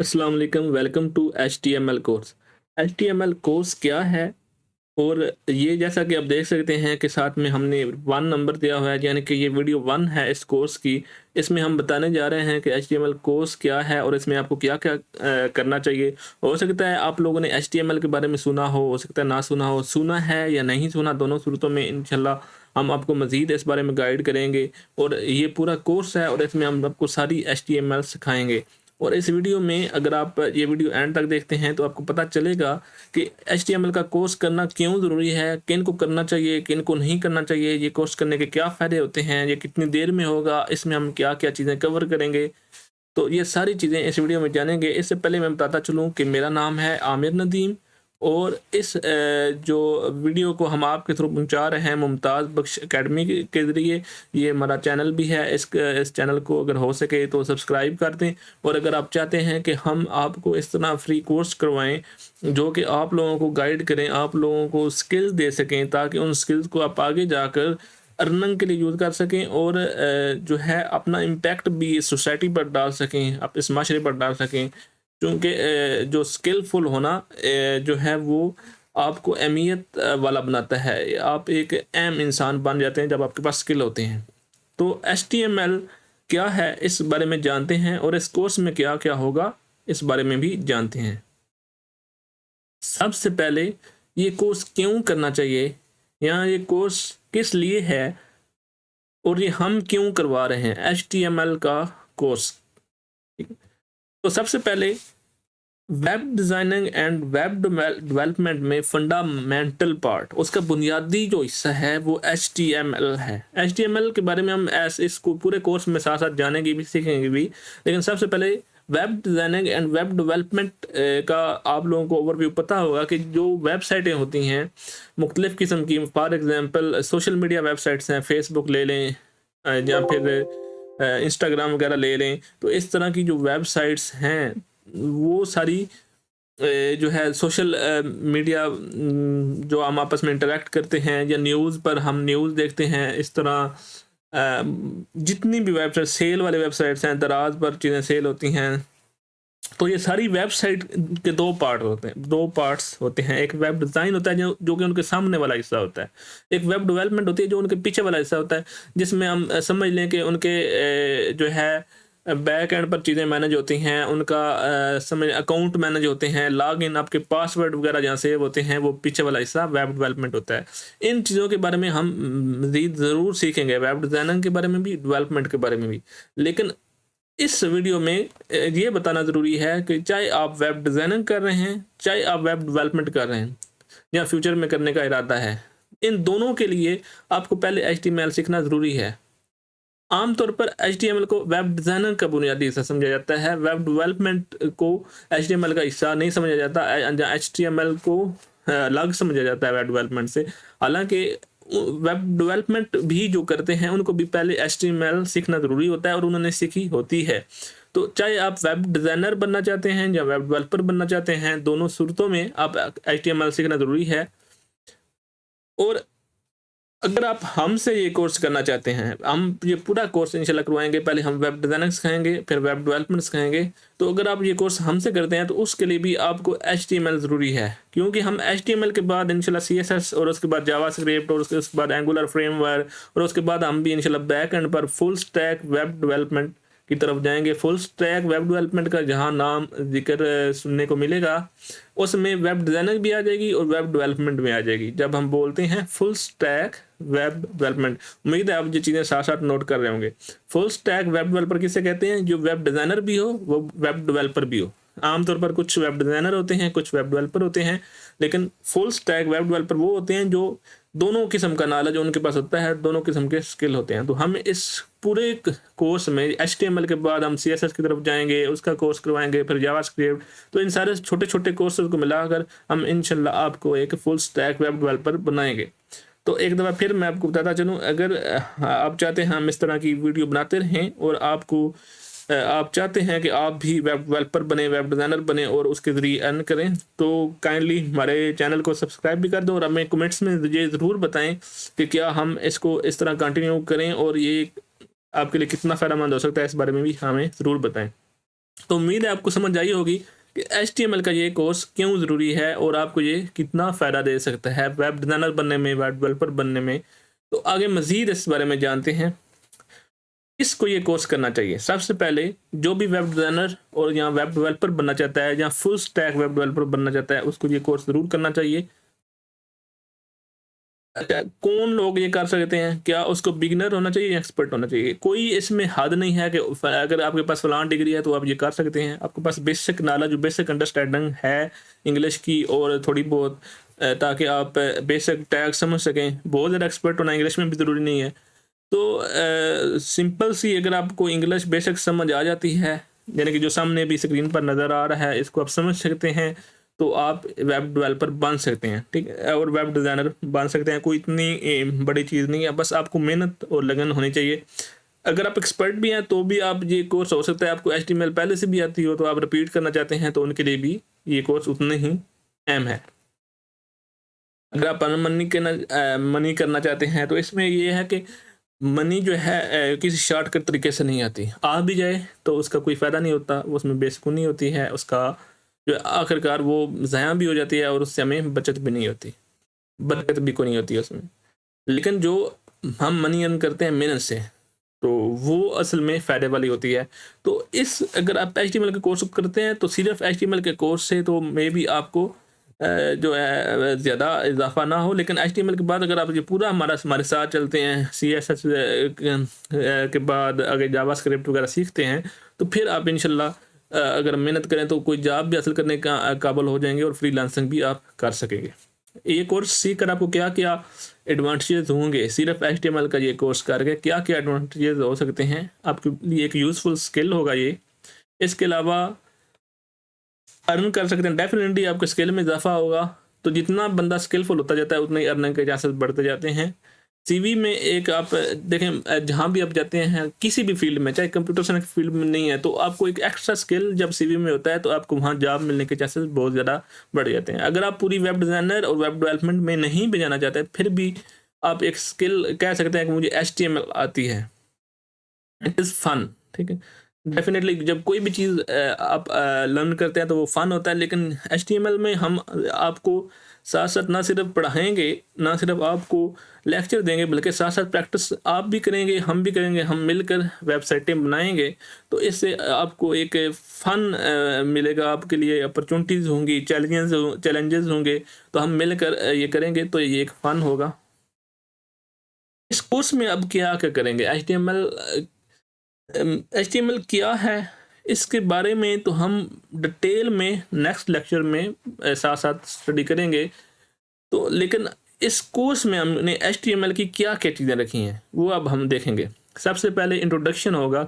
अस्सलाम वालेकुम, welcome to HTML course. HTML course क्या है? और ये जैसा कि आप देख सकते हैं कि साथ में हमने 1 नंबर दिया हुआ है, यानी कि ये वीडियो 1 है इस कोर्स की। इसमें हम बताने जा रहे हैं कि HTML कोर्स क्या है और इसमें आपको क्या-क्या करना चाहिए। हो सकता है आप लोगों ने HTML के बारे में सुना हो सकता है ना सुना हो। सुना है या नहीं सुना, दोनों सूरतों में इंशाल्लाह हम आपको मज़ीद इस बारे में गाइड करेंगे। और ये पूरा कोर्स है और इसमें हम आपको सारी HTML सिखाएँगे। और इस वीडियो में अगर आप ये वीडियो एंड तक देखते हैं तो आपको पता चलेगा कि HTML का कोर्स करना क्यों ज़रूरी है, किन को करना चाहिए, किन को नहीं करना चाहिए, ये कोर्स करने के क्या फ़ायदे होते हैं, ये कितनी देर में होगा, इसमें हम क्या-क्या चीज़ें कवर करेंगे। तो ये सारी चीज़ें इस वीडियो में जानेंगे। इससे पहले मैं बताता चलूँ कि मेरा नाम है आमिर नदीम और इस जो वीडियो को हम आपके थ्रू पहुँचा रहे हैं मुमताज़ बख्श अकेडमी के ज़रिए। ये हमारा चैनल भी है, इस चैनल को अगर हो सके तो सब्सक्राइब कर दें। और अगर आप चाहते हैं कि हम आपको इस तरह फ्री कोर्स करवाएँ, जो कि आप लोगों को गाइड करें, आप लोगों को स्किल्स दे सकें, ताकि उन स्किल्स को आप आगे जाकर अर्निंग के लिए यूज़ कर सकें और जो है अपना इम्पैक्ट भी सोसाइटी पर डाल सकें, आप इस माशरे पर डाल सकें। क्योंकि जो स्किलफुल होना जो है वो आपको अहमियत वाला बनाता है। आप एक अहम इंसान बन जाते हैं जब आपके पास स्किल होते हैं। तो HTML क्या है इस बारे में जानते हैं और इस कोर्स में क्या-क्या होगा इस बारे में भी जानते हैं। सबसे पहले ये कोर्स क्यों करना चाहिए या ये कोर्स किस लिए है और ये हम क्यों करवा रहे हैं HTML का कोर्स। ठीक है? तो सबसे पहले web designing and web development में फंडामेंटल पार्ट, उसका बुनियादी जो हिस्सा है वो HTML है। HTML के बारे में हम ऐसे इसको पूरे कोर्स में साथ साथ जानेंगे भी सीखेंगे भी। लेकिन सबसे पहले web designing and web development का आप लोगों को ओवरव्यू पता होगा कि जो वेबसाइटें होती हैं मुख्तलिफ़ किस्म की, for example social media websites हैं, फेसबुक ले लें या फिर इंस्टाग्राम वगैरह ले लें। तो इस तरह की जो वेबसाइट्स हैं वो सारी जो है सोशल मीडिया जो हम आपस में इंटरैक्ट करते हैं या न्यूज़ पर हम न्यूज़ देखते हैं, इस तरह जितनी भी वेबसाइट सेल वाले वेबसाइट्स हैं, दराज पर चीज़ें सेल होती हैं। तो ये सारी वेबसाइट के 2 पार्ट होते हैं, 2 पार्ट्स होते हैं। एक वेब डिज़ाइन होता है जो कि उनके सामने वाला हिस्सा होता है। एक वेब डेवलपमेंट होती है जो उनके पीछे वाला हिस्सा होता है, जिसमें हम समझ लें कि उनके जो है बैक एंड पर चीज़ें मैनेज होती हैं, उनका समझ अकाउंट मैनेज होते हैं, लॉगिन आपके पासवर्ड वगैरह जहाँ सेव होते हैं, वो पीछे वाला हिस्सा वेब डेवलपमेंट होता है। इन चीज़ों के बारे में हम मज़ीद ज़रूर सीखेंगे, वेब डिज़ाइनिंग के बारे में भी, डेवलपमेंट के बारे में भी। लेकिन इस वीडियो में ये बताना ज़रूरी है कि चाहे आप वेब डिज़ाइनिंग कर रहे हैं, चाहे आप वेब डेवलपमेंट कर रहे हैं या फ्यूचर में करने का इरादा है, इन दोनों के लिए आपको पहले HTML सीखना ज़रूरी है। आमतौर पर HTML को वेब डिज़ाइनर का बुनियादी हिस्सा समझा जाता है, वेब डेवलपमेंट को HTML का हिस्सा नहीं समझा जाता। जहाँ HTML को अलग समझा जाता है वेब डेवलपमेंट से। हालाँकि वेब डेवलपमेंट भी जो करते हैं उनको भी पहले HTML सीखना ज़रूरी होता है और उन्होंने सीखी होती है। तो चाहे आप वेब डिज़ाइनर बनना चाहते हैं या वेब डेवलपर बनना चाहते हैं, दोनों सूरतों में आप HTML सीखना ज़रूरी है। और अगर आप हमसे ये कोर्स करना चाहते हैं, हम ये पूरा कोर्स इंशाल्लाह करवाएँगे। पहले हम वेब डिज़ाइनिंग सिखाएँगे, फिर वेब डेवलपमेंट सिखाएँगे। तो अगर आप ये कोर्स हमसे करते हैं, तो उसके लिए भी आपको HTML ज़रूरी है। क्योंकि हम HTML के बाद इंशाल्लाह CSS और उसके बाद जावास्क्रिप्ट और उसके बाद एंगुलर फ्रेमवर्क और उसके बाद हम भी इंशाल्लाह बैक एंड पर फुल स्टैक वेब डेवलपमेंट की तरफ जाएँगे। फुल स्टैक वेब डेवलपमेंट का जहाँ नाम ज़िक्र सुनने को मिलेगा, उसमें वेब डिज़ाइनिंग भी आ जाएगी और वेब डेवलपमेंट भी आ जाएगी। जब हम बोलते हैं फुल स्टैक वेब डेवलपमेंट, उम्मीद है आप ये चीज़ें साथ-साथ नोट कर रहे होंगे। फुल स्टैक वेब डेवलपर किसे कहते हैं? जो वेब डिज़ाइनर भी हो, वो वेब डेवलपर भी हो। आमतौर पर कुछ वेब डिज़ाइनर होते हैं, कुछ वेब डेवलपर होते हैं, लेकिन फुल स्टैक वेब डेवलपर वो होते हैं जो दोनों किस्म का नॉलेज उनके पास होता है, दोनों किस्म के स्किल होते हैं। तो हम इस पूरे कोर्स में HTML के बाद हम CSS की तरफ जाएँगे, उसका कोर्स करवाएँगे, फिर जावास्क्रिप्ट। तो इन सारे छोटे-छोटे कोर्सेज़ को मिलाकर हम इंशाल्लाह आपको एक फुल स्टैक वेब डेवलपर बनाएँगे। तो एक दफ़ा फिर मैं आपको बताता चलूँ, अगर आप चाहते हैं हम इस तरह की वीडियो बनाते रहें और आप चाहते हैं कि आप भी वेब डेवलपर बने, वेब डिज़ाइनर बने और उसके ज़रिए अर्न करें, तो काइंडली हमारे चैनल को सब्सक्राइब भी कर दें और हमें कमेंट्स में ये ज़रूर बताएँ कि क्या हम इसको इस तरह कंटिन्यू करें और ये आपके लिए कितना फ़ायदेमंद हो सकता है, इस बारे में भी हमें ज़रूर बताएँ। तो उम्मीद है आपको समझ आई होगी कि HTML का ये कोर्स क्यों ज़रूरी है और आपको ये कितना फ़ायदा दे सकता है वेब डिज़ाइनर बनने में, वेब डेवलपर बनने में। तो आगे मज़ीद इस बारे में जानते हैं। किसको ये कोर्स करना चाहिए? सबसे पहले जो भी वेब डिज़ाइनर और या वेब डेवलपर बनना चाहता है या फुल स्टैक वेब डेवलपर बनना चाहता है, उसको ये कोर्स ज़रूर करना चाहिए। अच्छा, कौन लोग ये कर सकते हैं? क्या उसको बिगिनर होना चाहिए या एक्सपर्ट होना चाहिए? कोई इसमें हद नहीं है कि अगर आपके पास फलां डिग्री है तो आप ये कर सकते हैं। आपके पास बेसिक नॉलेज, बेसिक अंडरस्टैंडिंग है इंग्लिश की और थोड़ी बहुत ताकि आप बेसिक टैग समझ सकें। बहुत ज़्यादा एक्सपर्ट होना इंग्लिश में भी ज़रूरी नहीं है। तो सिंपल सी अगर आपको इंग्लिश बेसिक समझ आ जाती है, यानी कि जो सामने भी स्क्रीन पर नज़र आ रहा है इसको आप समझ सकते हैं, तो आप वेब डेवलपर बन सकते हैं, ठीक है, और वेब डिज़ाइनर बन सकते हैं। कोई इतनी बड़ी चीज़ नहीं है, बस आपको मेहनत और लगन होनी चाहिए। अगर आप एक्सपर्ट भी हैं तो भी आप ये कोर्स हो सकता है आपको HTML पहले से भी आती हो, तो आप रिपीट करना चाहते हैं तो उनके लिए भी ये कोर्स उतने ही अहम है। अगर आप मनी करना चाहते हैं तो इसमें ये है कि मनी जो है किसी शॉर्टकट तरीके से नहीं आती। आ भी जाए तो उसका कोई फ़ायदा नहीं होता, उसमें बेसुकूनी होती है, उसका जो आखिरकार वो ज़ाया भी हो जाती है और उससे हमें बचत भी नहीं होती, बरकत भी कोई नहीं होती उसमें। लेकिन जो हम मनी अर्न करते हैं मेहनत से, तो वो असल में फ़ायदे वाली होती है। तो इस अगर आप HTML के कोर्स करते हैं तो सिर्फ़ HTML के कोर्स से तो मेबी आपको जो है ज़्यादा इज़ाफ़ा ना हो, लेकिन HTML के बाद अगर आप ये पूरा हमारे साथ चलते हैं, CSS के बाद अगर जावास्क्रिप्ट वगैरह सीखते हैं, तो फिर आप इंशाल्लाह अगर मेहनत करें तो कोई जॉब भी हासिल करने का काबिल हो जाएँगे और फ्रीलांसिंग भी आप कर सकेंगे। ये कोर्स सीख कर आपको क्या-क्या एडवांटेजेस होंगे, सिर्फ HTML का ये कोर्स करके क्या-क्या एडवांटेजेस हो सकते हैं, आपके लिए एक यूज़फुल स्किल होगा ये। इसके अलावा अर्न कर सकते हैं, डेफ़िनेटली आपके स्किल में इज़ाफ़ा होगा, तो जितना बंदा स्किलफुल होता जाता है उतना ही अर्निंग के चांसेस बढ़ते जाते हैं। CV में एक आप देखें जहाँ भी आप जाते हैं, किसी भी फ़ील्ड में, चाहे कंप्यूटर साइंस फ़ील्ड में नहीं है, तो आपको एक एक्स्ट्रा स्किल जब CV में होता है, तो आपको वहाँ जॉब मिलने के चांसेस बहुत ज़्यादा बढ़ जाते हैं। अगर आप पूरी वेब डिज़ाइनर और वेब डेवलपमेंट में नहीं भी जाना चाहते, फिर भी आप एक स्किल कह सकते हैं कि मुझे HTML आती है। इट इज़ फन, ठीक है। डेफिनेटली जब कोई भी चीज़ आप लर्न करते हैं तो वो फन होता है, लेकिन HTML में हम आपको साथ साथ ना सिर्फ पढ़ाएंगे, ना सिर्फ आपको लेक्चर देंगे, बल्कि साथ साथ प्रैक्टिस आप भी करेंगे, हम भी करेंगे, हम मिलकर वेबसाइटें बनाएंगे। तो इससे आपको एक फन मिलेगा, आपके लिए अपॉर्चुनिटीज़ होंगी, चैलेंजेस होंगे, तो हम मिलकर ये करेंगे तो ये एक फ़न होगा। इस कोर्स में अब क्या क्या करेंगे? HTML क्या है, इसके बारे में तो हम डिटेल में नेक्स्ट लेक्चर में साथ साथ स्टडी करेंगे। तो लेकिन इस कोर्स में हमने HTML की क्या क्या चीज़ें रखी हैं वो अब हम देखेंगे। सबसे पहले इंट्रोडक्शन होगा,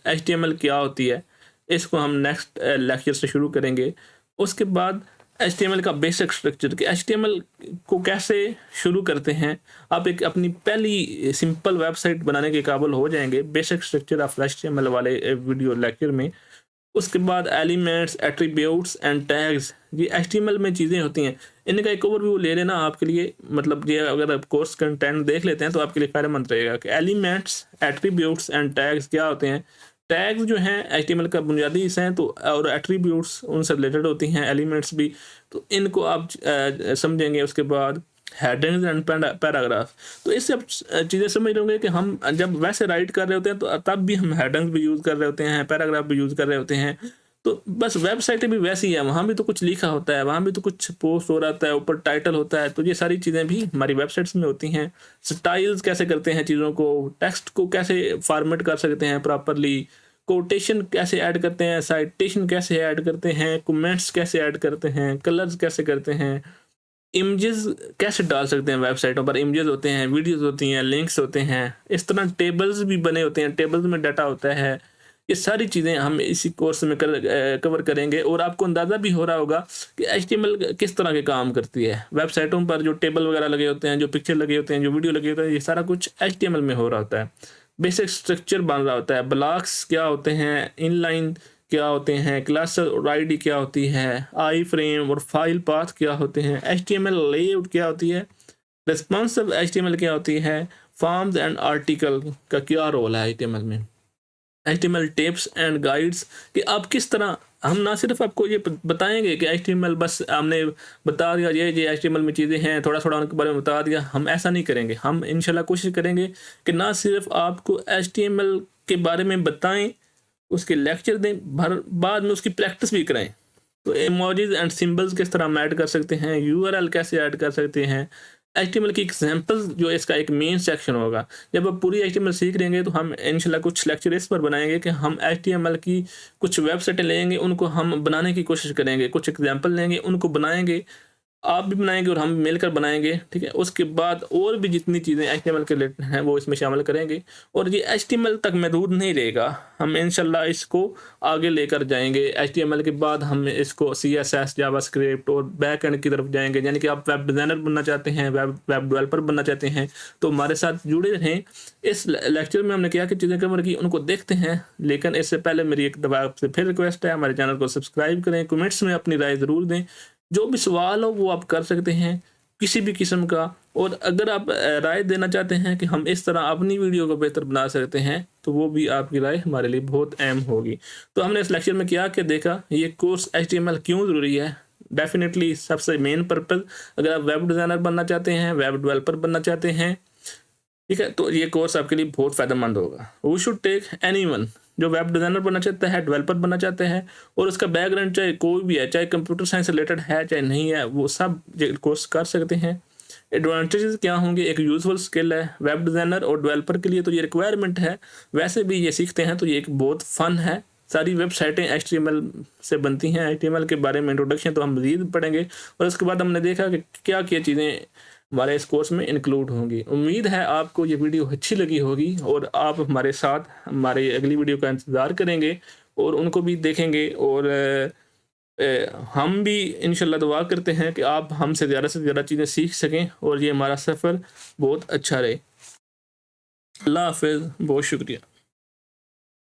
HTML क्या होती है, इसको हम नेक्स्ट लेक्चर से शुरू करेंगे। उसके बाद HTML का बेसिक स्ट्रक्चर कि HTML को कैसे शुरू करते हैं, आप एक अपनी पहली सिंपल वेबसाइट बनाने के काबिल हो जाएंगे बेसिक स्ट्रक्चर ऑफ HTML वाले वीडियो लेक्चर में। उसके बाद एलिमेंट्स, एट्रीब्यूट्स एंड टैग्स, ये HTML में चीज़ें होती हैं, इनका एक ओवरव्यू ले लेना आपके लिए, मतलब ये अगर आप कोर्स कंटेंट देख लेते हैं तो आपके लिए फ़ायदेमंद रहेगा कि एलिमेंट्स, एट्रीब्यूट्स एंड टैग्स क्या होते हैं। टैग्स जो हैं HTML का बुनियादी हिस्सा हैं, तो और एट्रीब्यूट्स उनसे रिलेटेड होती हैं, एलिमेंट्स भी, तो इनको आप समझेंगे। उसके बाद हेडिंग्स एंड पैराग्राफ, तो इससे आप चीज़ें समझ लोगे कि हम जब वैसे राइट कर रहे होते हैं तो तब भी हम हेडिंग्स भी यूज़ कर रहे होते हैं, पैराग्राफ भी यूज़ कर रहे होते हैं। तो बस वेबसाइटें भी वैसी है, वहाँ भी तो कुछ लिखा होता है, वहाँ भी तो कुछ पोस्ट हो रहा है, ऊपर टाइटल होता है, तो ये सारी चीज़ें भी हमारी वेबसाइट्स में होती हैं। स्टाइल्स कैसे करते हैं चीज़ों को, टेक्स्ट को कैसे फॉर्मेट कर सकते हैं प्रॉपरली, कोटेशन कैसे ऐड करते हैं, साइटेशन कैसे ऐड करते हैं, कमेंट्स कैसे ऐड करते हैं, कलर्स कैसे करते हैं, इमेजेस कैसे डाल सकते हैं वेबसाइटों पर, इमेजेस होते हैं, वीडियोस होती हैं, लिंक्स होते हैं, इस तरह टेबल्स भी बने होते हैं, टेबल्स में डाटा होता है। ये सारी चीज़ें हम इसी कोर्स में कवर करेंगे और आपको अंदाज़ा भी हो रहा होगा कि HTML किस तरह के काम करती है। वेबसाइटों पर जो टेबल वगैरह लगे होते हैं, जो पिक्चर लगे होते हैं, जो वीडियो लगे होते हैं, ये सारा कुछ HTML में हो रहा होता है। बेसिक स्ट्रक्चर बन रहा होता है, ब्लॉक्स क्या होते हैं, इनलाइन क्या होते हैं, क्लास और आईडी क्या होती है, आई फ्रेम और फाइल पाथ क्या होते हैं, HTML लेआउट क्या होती है, रिस्पॉन्सिव HTML क्या होती है, फॉर्म्स एंड आर्टिकल का क्या रोल है HTML में। HTML टिप्स एंड गाइड्स कि आप किस तरह, हम ना सिर्फ आपको ये बताएंगे कि HTML बस हमने बता दिया ये HTML में चीज़ें हैं, थोड़ा थोड़ा उनके बारे में बता दिया, हम ऐसा नहीं करेंगे। हम इंशाल्लाह कोशिश करेंगे कि ना सिर्फ आपको HTML के बारे में बताएं, उसके लेक्चर दें, बाद में उसकी प्रैक्टिस भी कराएं। तो इमोजीज एंड सिंबल्स किस तरह हम ऐड कर सकते हैं, URL कैसे ऐड कर सकते हैं, HTML की एग्जांपल्स जो इसका एक मेन सेक्शन होगा। जब आप पूरी HTML सीख लेंगे तो हम इंशाल्लाह कुछ लेक्चर इस पर बनाएंगे कि हम HTML की कुछ वेबसाइटें लेंगे, उनको हम बनाने की कोशिश करेंगे, कुछ एग्जांपल लेंगे, उनको बनाएंगे, आप भी बनाएंगे और हम मिलकर बनाएंगे, ठीक है। उसके बाद और भी जितनी चीज़ें HTML के रिलेटेड हैं वो इसमें शामिल करेंगे। और ये HTML तक महदूद नहीं रहेगा, हम इंशाल्लाह इसको आगे लेकर जाएंगे। HTML के बाद हम इसको CSS, जावास्क्रिप्ट और बैक एंड की तरफ जाएंगे। यानी कि आप वेब डिज़ाइनर बनना चाहते हैं, वेब डेवलपर बनना चाहते हैं, तो हमारे साथ जुड़े रहें। इस लेक्चर में हमने क्या क्या चीज़ें कवर की उनको देखते हैं, लेकिन इससे पहले मेरी एक दफ़ा आपसे फिर रिक्वेस्ट है, हमारे चैनल को सब्सक्राइब करें, कमेंट्स में अपनी राय ज़रूर दें, जो भी सवाल हो वो आप कर सकते हैं किसी भी किस्म का। और अगर आप राय देना चाहते हैं कि हम इस तरह अपनी वीडियो को बेहतर बना सकते हैं, तो वो भी आपकी राय हमारे लिए बहुत अहम होगी। तो हमने इस लेक्चर में क्या क्या देखा, ये कोर्स HTML क्यों ज़रूरी है। डेफिनेटली सबसे मेन पर्पज़, अगर आप वेब डिज़ाइनर बनना चाहते हैं, वेब डेवलपर बनना चाहते हैं, ठीक है, तो ये कोर्स आपके लिए बहुत फ़ायदेमंद होगा। वी शुड टेक एनीवन जो वेब डिज़ाइनर बनना चाहता है, डेवलपर बनना चाहते हैं, और उसका बैकग्राउंड चाहे कोई भी है, चाहे कंप्यूटर साइंस रिलेटेड है चाहे नहीं है, वो सब कोर्स कर सकते हैं। एडवांटेजेस क्या होंगे, एक यूजफुल स्किल है वेब डिज़ाइनर और डेवलपर के लिए, तो ये रिक्वायरमेंट है। वैसे भी ये सीखते हैं तो ये एक बहुत फ़न है। सारी वेबसाइटें HTML से बनती हैं। HTML के बारे में इंट्रोडक्शन तो हम मज़ीद पढ़ेंगे, और उसके बाद हमने देखा कि क्या क्या चीज़ें हमारे इस कोर्स में इंक्लूड होंगी। उम्मीद है आपको ये वीडियो अच्छी लगी होगी और आप हमारे साथ हमारी अगली वीडियो का इंतज़ार करेंगे और उनको भी देखेंगे। और हम भी इंशाल्लाह दुआ करते हैं कि आप हमसे ज़्यादा से ज़्यादा चीज़ें सीख सकें और ये हमारा सफ़र बहुत अच्छा रहे। अल्लाह हाफ़िज़, बहुत शुक्रिया।